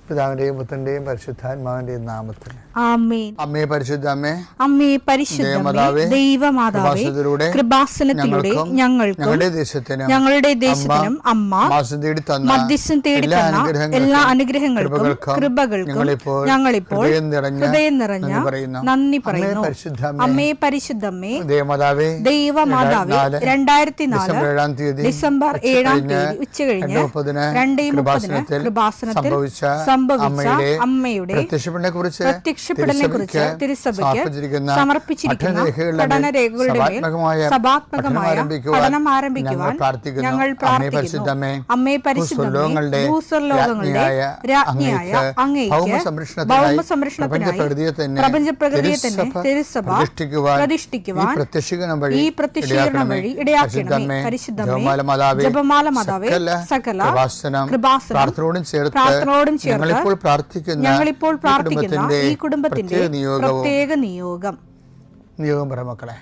പിതാവിന്റെയും പുത്രന്റെയും പരിശുദ്ധാത്മാവിന്റെയും നാമത്തിൽ ആമേൻ. അമ്മേ പരിശുദ്ധ അമ്മേ, അമ്മേ പരിശുദ്ധമേ, ദൈവമാതാവേ, കൃപാസനത്തിലൂടെ ഞങ്ങൾക്കും ഞങ്ങളുടെ ദേശത്തിനും അമ്മ മധ്യസ്ഥം തേടി തന്ന എല്ലാ അനുഗ്രഹങ്ങൾക്കും കൃപകൾക്കും ഞങ്ങളിപ്പോൾ ഹൃദയം നിറഞ്ഞ നന്ദി പറയുന്നു. അമ്മേ പരിശുദ്ധമേ, ദൈവമാതാവേ, 2004 ഡിസംബർ 7 ഉച്ചകഴിഞ്ഞ് 2:30 കൃപാസനത്തിൽ സംഭവിച്ച അമ്മയുടെ പ്രത്യക്ഷപ്പെടലിനെ കുറിച്ച് തിരുസഭയ്ക്ക് സമർപ്പിച്ചിരിക്കുന്ന പഠനരേഖകളുടെ മേൽ സഭാത്മകമായ പഠനം ആരംഭിക്കുവാൻ ഞങ്ങൾ പ്രാർത്ഥിക്കുന്നു. അമ്മേ പരിശുദ്ധമേ, ഭൂസ്വർലോകങ്ങളുടെ രാജ്ഞിയായ അങ്ങേയ്ക്ക് ഭൗമസംരക്ഷണത്തിനായി പ്രപഞ്ചപ്രകൃതിയെ തന്നെ തിരുസഭ പ്രതിഷ്ഠിക്കുവാൻ ഈ പ്രത്യക്ഷീകരണം വഴി ഇടയാക്കണമേ. പരിശുദ്ധമേ, ജപമാല മാതാവേ, സകല കൃപാസനം പ്രാർത്ഥനയോടും ചേർത്ത് ഞങ്ങളിപ്പോൾ പ്രാർത്ഥിക്കുന്ന ഈ കുടുംബത്തിന്റെ പ്രത്യേക നിയോഗം പറ മക്കളെ.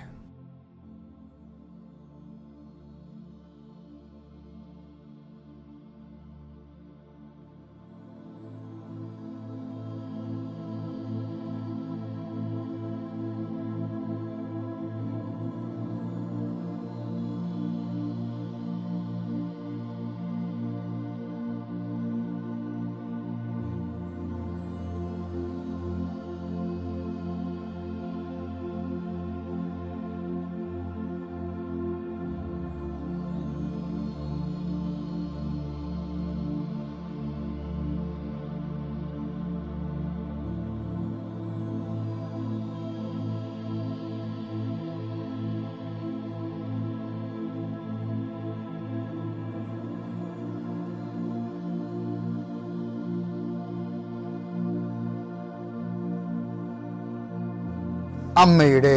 അമ്മയുടെ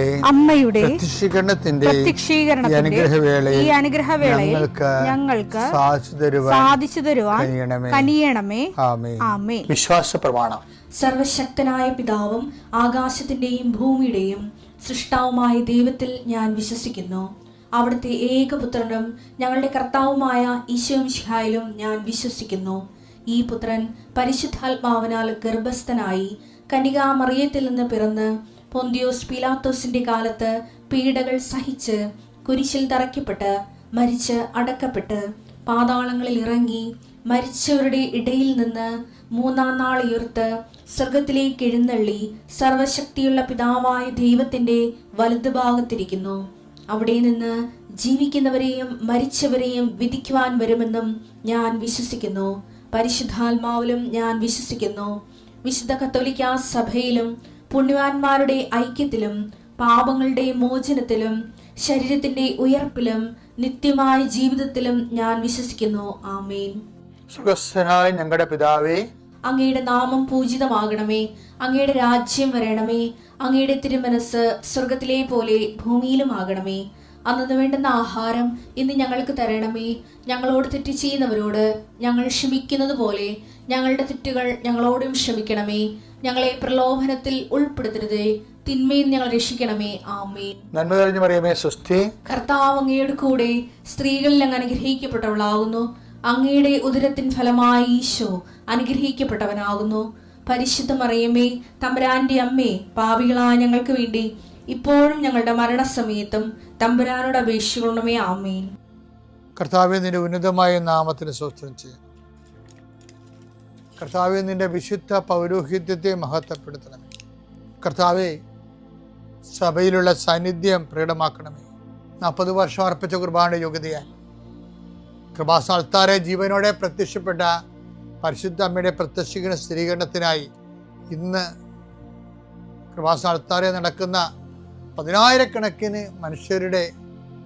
പ്രത്യക്ഷീകരണത്തിന്റെ ഈ അനുഗ്രഹവേളയിൽ ഞങ്ങൾക്ക് സാധിച്ചു തരുവാൻ കനിയണമേ. ആമേൻ. വിശ്വാസ പ്രമാണം. സർവശക്തനായ പിതാവും ആകാശത്തിന്റെയും ഭൂമിയുടെയും സൃഷ്ടാവുമായ ദൈവത്തിൽ ഞാൻ വിശ്വസിക്കുന്നു. അവിടുത്തെ ഏകപുത്രനും ഞങ്ങളുടെ കർത്താവുമായ ഈശോ മിശിഹായിലും ഞാൻ വിശ്വസിക്കുന്നു. ഈ പുത്രൻ പരിശുദ്ധാത്മാവിനാൽ ഗർഭസ്ഥനായി കന്യകാമറിയത്തിൽ നിന്ന് പിറന്ന് പൊന്തിയോസ് പീലാത്തോസിന്റെ കാലത്ത് പീഡകൾ സഹിച്ച് കുരിശിൽ തറയ്ക്കപ്പെട്ട് മരിച്ച് അടക്കപ്പെട്ട് പാതാളങ്ങളിൽ ഇറങ്ങി മരിച്ചവരുടെ ഇടയിൽ നിന്ന് 3-ാം നാൾ ഉയർത്ത് സ്വർഗത്തിലേക്ക് എഴുന്നള്ളി സർവശക്തിയുള്ള പിതാവായ ദൈവത്തിന്റെ വലതുഭാഗത്തിരിക്കുന്നു. അവിടെ നിന്ന് ജീവിക്കുന്നവരെയും മരിച്ചവരെയും വിധിക്കുവാൻ വരുമെന്നും ഞാൻ വിശ്വസിക്കുന്നു. പരിശുദ്ധാത്മാവിലും ഞാൻ വിശ്വസിക്കുന്നു. വിശുദ്ധ കത്തോലിക്കാ സഭയിലും പുണ്യവാന്മാരുടെ ഐക്യത്തിലും പാപങ്ങളുടെ മോചനത്തിലും ശരീരത്തിന്റെ ഉയർപ്പിലും നിത്യമായ ജീവിതത്തിലും ഞാൻ വിശ്വസിക്കുന്നു. ആമേൻ. സുഖസ്ഥനായ ഞങ്ങളുടെ പിതാവേ, അങ്ങയുടെ നാമം പൂജിതമാകണമേ. അങ്ങയുടെ രാജ്യം വരണമേ. അങ്ങയുടെ തിരുമനസ് സ്വർഗത്തിലെ പോലെ ഭൂമിയിലും ആകണമേ. അന്നു വേണ്ടുന്ന ആഹാരം ഇന്ന് ഞങ്ങൾക്ക് തരണമേ. ഞങ്ങളോട് തെറ്റ് ചെയ്യുന്നവരോട് ഞങ്ങൾ ക്ഷമിക്കുന്നത് പോലെ ഞങ്ങളുടെ തെറ്റുകൾ ഞങ്ങളോടും ക്ഷമിക്കണമേ. ഞങ്ങളെ പ്രലോഭനത്തിൽ ഉൾപ്പെടുത്തരുതേ, തിന്മയിൽ ഞങ്ങൾ രക്ഷിക്കണമേ. ആമേൻ. നന്മ നിറഞ്ഞ മറിയമേ, സ്വസ്തി. കർത്താവ് അങ്ങയുടെ കൂടെ സ്ത്രീകളിൽ അങ്ങ് അനുഗ്രഹിക്കപ്പെട്ടവളാകുന്നു. അങ്ങയുടെ ഉദരത്തിൻ ഫലമായി ഈശോ അനുഗ്രഹിക്കപ്പെട്ടവനാകുന്നു. പരിശുദ്ധ മറിയമേ, തമ്പുരാന്റെ അമ്മേ, പാപികളായ ഞങ്ങൾക്ക് വേണ്ടി ഇപ്പോഴും ഞങ്ങളുടെ മരണസമയത്തും തമ്പുരാനോട് അപേക്ഷിക്കണമേ. ആമേൻ. കർത്താവേ, നിന്റെ ഉന്നതമായ നാമത്തിന് സ്തോത്രം ചെയ്യുന്നു. കർത്താവേ, നിന്റെ വിശുദ്ധ പൗരോഹിത്യത്തെ മഹത്വപ്പെടുത്തണമേ. കർത്താവേ, സഭയിലുള്ള സാന്നിധ്യം പ്രകടമാക്കണമേ. 40 വർഷം അർപ്പിച്ച കുർബാനയുടെ യോഗ്യതയാൽ കൃപാസ്ഥാനത്താരെ ജീവനോടെ പ്രത്യക്ഷപ്പെട്ട പരിശുദ്ധ അമ്മയുടെ പ്രത്യക്ഷീകരണ സ്ഥിരീകരണത്തിനായി ഇന്ന് കൃപാസ്ഥാനത്താരെ നടക്കുന്ന 10,000-കണക്കിന് മനുഷ്യരുടെ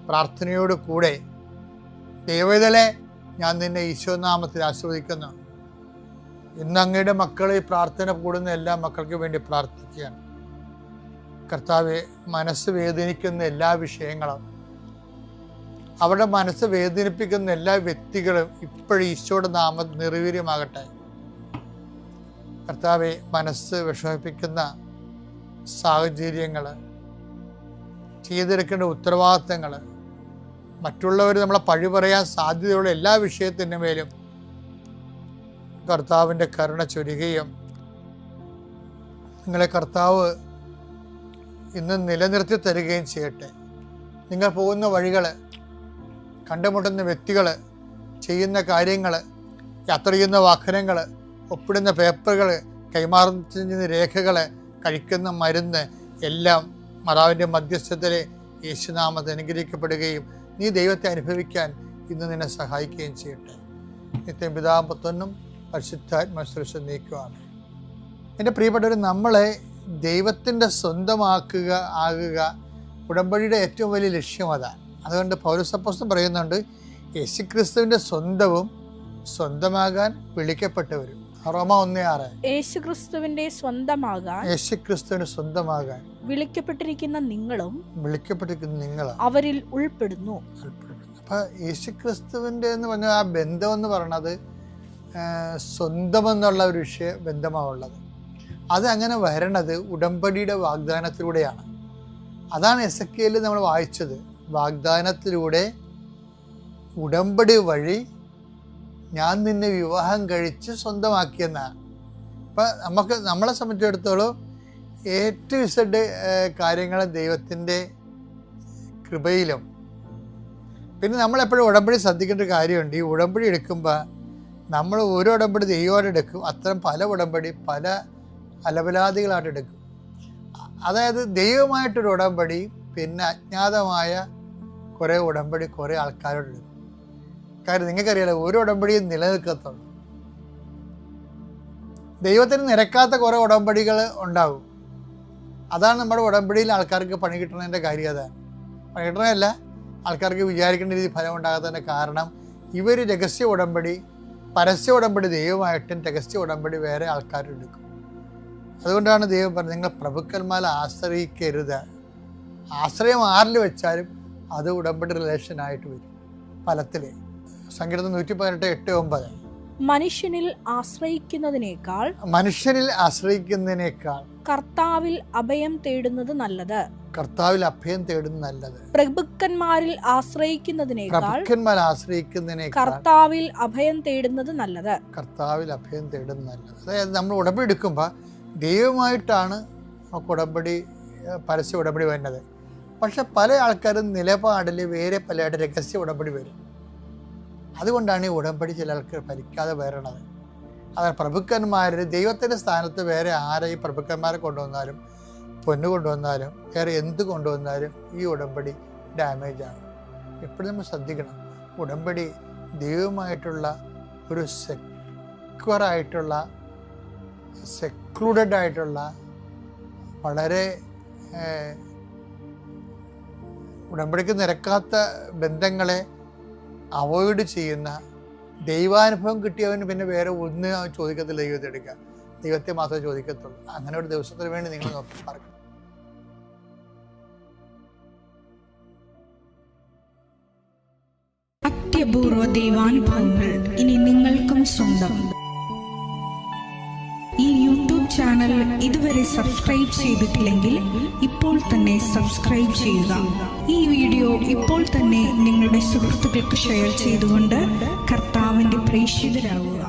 പ്രാർത്ഥനയോട് കൂടെ ദൈവവേദലെ ഞാൻ നിന്നെ ഈശോനാമത്തിൽ ആശീർവദിക്കുന്നു. ഇന്ന് അങ്ങയുടെ മക്കൾ ഈ പ്രാർത്ഥന കൂടുന്ന എല്ലാ മക്കൾക്ക് വേണ്ടി പ്രാർത്ഥിക്കുകയാണ്. കർത്താവെ, മനസ്സ് വേദനിക്കുന്ന എല്ലാ വിഷയങ്ങളും, അവരുടെ മനസ്സ് വേദനിപ്പിക്കുന്ന എല്ലാ വ്യക്തികളും ഇപ്പോഴും ഈശോയുടെ നാമം നിർവീര്യമാകട്ടെ. കർത്താവെ, മനസ്സ് വിഷമിപ്പിക്കുന്ന സാഹചര്യങ്ങൾ, ചെയ്തെടുക്കേണ്ട ഉത്തരവാദിത്തങ്ങൾ, മറ്റുള്ളവർ നമ്മളെ പഴി പറയാൻ സാധ്യതയുള്ള എല്ലാ വിഷയത്തിൻ്റെ മേലും കർത്താവിൻ്റെ കരുണ ചൊരിയുകയും നിങ്ങളെ കർത്താവ് ഇന്ന് നിലനിർത്തി തരികയും ചെയ്യട്ടെ. നിങ്ങൾ പോകുന്ന വഴികൾ, കണ്ടുമുട്ടുന്ന വ്യക്തികൾ, ചെയ്യുന്ന കാര്യങ്ങൾ, യാത്ര ചെയ്യുന്ന വാഹനങ്ങൾ, ഒപ്പിടുന്ന പേപ്പറുകൾ, കൈമാറുന്ന രേഖകൾ, കഴിക്കുന്ന മരുന്ന് എല്ലാം മാതാവിൻ്റെ മധ്യസ്ഥതയിലെ യേശുനാമത്തിൽ അനുഗ്രഹിക്കപ്പെടുകയും നീ ദൈവത്തെ അനുഭവിക്കാൻ ഇന്ന് നിന്നെ സഹായിക്കുകയും ചെയ്യട്ടെ. നിത്യം പിതാവും പുത്രനും പരിശുദ്ധാത്മാശ്രേഷ്ഠ നീക്കുവാണ്. എൻ്റെ പ്രിയപ്പെട്ടവർ, നമ്മളെ ദൈവത്തിൻ്റെ സ്വന്തമാക്കുക ആകുക ഉടമ്പടിയുടെ ഏറ്റവും വലിയ ലക്ഷ്യം അതാണ്. അതുകൊണ്ട് പൗലോസ് അപ്പോസ്തലൻ പറയുന്നുണ്ട്, യേശുക്രിസ്തുവിൻ്റെ സ്വന്തവും സ്വന്തമാകാൻ വിളിക്കപ്പെട്ടവരും. റോമ 1:6 യേശുക്രിസ്തുവിന്റെ സ്വന്തമാകാൻ വിളിക്കപ്പെട്ടിരിക്കുന്ന നിങ്ങളും അവരിൽ ഉൾപ്പെടുന്നു. അപ്പൊ യേശുക്രിസ്തുവിന്റെ എന്ന് പറഞ്ഞ ആ ബന്ധം എന്ന് പറയുന്നത് സ്വന്തം എന്നുള്ള ഒരു ബന്ധമാണുള്ളത്. അത് അങ്ങനെ വരണത് ഉടമ്പടിയുടെ വാഗ്ദാനത്തിലൂടെയാണ്. അതാണ് എസെക്കിയേൽ നമ്മൾ വായിച്ചത്. വാഗ്ദാനത്തിലൂടെ ഉടമ്പടി വഴി ഞാൻ നിന്നെ വിവാഹം കഴിച്ച് സ്വന്തമാക്കിയെന്നാണ്. അപ്പം നമ്മളെ സംബന്ധിച്ചിടത്തോളം ഏറ്റവും ഇസഡ് കാര്യങ്ങൾ ദൈവത്തിൻ്റെ കൃപയിലും. പിന്നെ നമ്മളെപ്പോഴും ഉടമ്പടി ശ്രദ്ധിക്കേണ്ട ഒരു കാര്യമുണ്ട്. ഈ ഉടമ്പടി എടുക്കുമ്പോൾ നമ്മൾ ഓരോ ഉടമ്പടി ദൈവമായിട്ട് എടുക്കും. അത്തരം പല ഉടമ്പടി പല അലപലാദികളായിട്ട് എടുക്കും. അതായത് ദൈവമായിട്ടൊരു ഉടമ്പടി, പിന്നെ അജ്ഞാതമായ കുറേ ഉടമ്പടി കുറേ ആൾക്കാരോട് എടുക്കും. കാര്യം നിങ്ങൾക്കറിയാലോ, ഓരോ ഉടമ്പടിയും നിലനിൽക്കത്തുള്ളൂ. ദൈവത്തിന് നിരക്കാത്ത കുറേ ഉടമ്പടികൾ ഉണ്ടാകും. അതാണ് നമ്മുടെ ഉടമ്പടിയിൽ ആൾക്കാർക്ക് പണി കിട്ടുന്നതിൻ്റെ കാര്യം. അതാണ് പണി കിട്ടണമല്ല, ആൾക്കാർക്ക് വിചാരിക്കേണ്ട രീതി ഫലം ഉണ്ടാകാത്തതിൻ്റെ കാരണം ഇവർ രഹസ്യ ഉടമ്പടി, പരസ്യ ഉടമ്പടി ദൈവമായിട്ടും രഹസ്യ ഉടമ്പടി വേറെ ആൾക്കാരെടുക്കും. അതുകൊണ്ടാണ് ദൈവം പറഞ്ഞത്, നിങ്ങൾ പ്രഭുക്കന്മാരെ ആശ്രയിക്കരുത്. ആശ്രയം ആരിൽ വെച്ചാലും അത് ഉടമ്പടി റിലേഷനായിട്ട് വരും ഫലത്തിൽ. സങ്കീർത്തനം 118:8-9 മനുഷ്യനിൽ ആശ്രയിക്കുന്നതിനേക്കാൾ കർത്താവിൽ അഭയം തേടുന്നത് നല്ലത്. പ്രഭുക്കന്മാരിൽ ആശ്രയിക്കുന്നതിനേക്കാൾ കർത്താവിൽ അഭയം തേടുന്നത് നല്ലത്. അതായത് നമ്മൾ ഉടമ്പടി എടുക്കുമ്പോൾ ദൈവമായിട്ടാണ് നമുക്ക് ഉടമ്പടി, പരസ്യ ഉടമ്പടി വരുന്നത്. പക്ഷെ പല ആൾക്കാരും നിലപാടിൽ വേറെ പലയായിട്ട് രഹസ്യ ഉടമ്പടി വരും. അതുകൊണ്ടാണ് ഈ ഉടമ്പടി ചില ആൾക്കാർ ഫലിക്കാതെ വരണത്. അതായത് പ്രഭുക്കന്മാർ ദൈവത്തിൻ്റെ സ്ഥാനത്ത് വേറെ ആരെ ഈ പ്രഭുക്കന്മാരെ കൊണ്ടുവന്നാലും പൊന്നു കൊണ്ടുവന്നാലും വേറെ എന്ത് കൊണ്ടുവന്നാലും ഈ ഉടമ്പടി ഡാമേജാണ്. എപ്പോഴും നമ്മൾ ശ്രദ്ധിക്കണം. ഉടമ്പടി ദൈവമായിട്ടുള്ള ഒരു സെക്ലൂഡഡ് ആയിട്ടുള്ള വളരെ ഉടമ്പടിക്ക് നിരക്കാത്ത ബന്ധങ്ങളെ അവോയ്ഡ് ചെയ്യുന്ന, ദൈവാനുഭവം കിട്ടിയവന് പിന്നെ വേറെ ഒന്നും ചോദിക്കത്തില്ല. ദൈവത്തെ എടുക്കുക, ദൈവത്തെ മാത്രമേ ചോദിക്കത്തുള്ളൂ. അങ്ങനെ ഒരു ദിവസത്തിന് വേണ്ടി നിങ്ങൾ നോക്കി പാർക്കണം. അത്യപൂർവ ദൈവാനുഭവങ്ങൾ ഇനി നിങ്ങൾക്കും സ്വന്തം. ഈ യൂട്യൂബ് ചാനൽ ഇതുവരെ സബ്സ്ക്രൈബ് ചെയ്തിട്ടില്ലെങ്കിൽ ഇപ്പോൾ തന്നെ സബ്സ്ക്രൈബ് ചെയ്യുക. ഈ വീഡിയോ ഇപ്പോൾ തന്നെ നിങ്ങളുടെ സുഹൃത്തുക്കൾക്ക് ഷെയർ ചെയ്തുകൊണ്ട് കർത്താവിന്റെ പ്രേക്ഷിതരാകുക.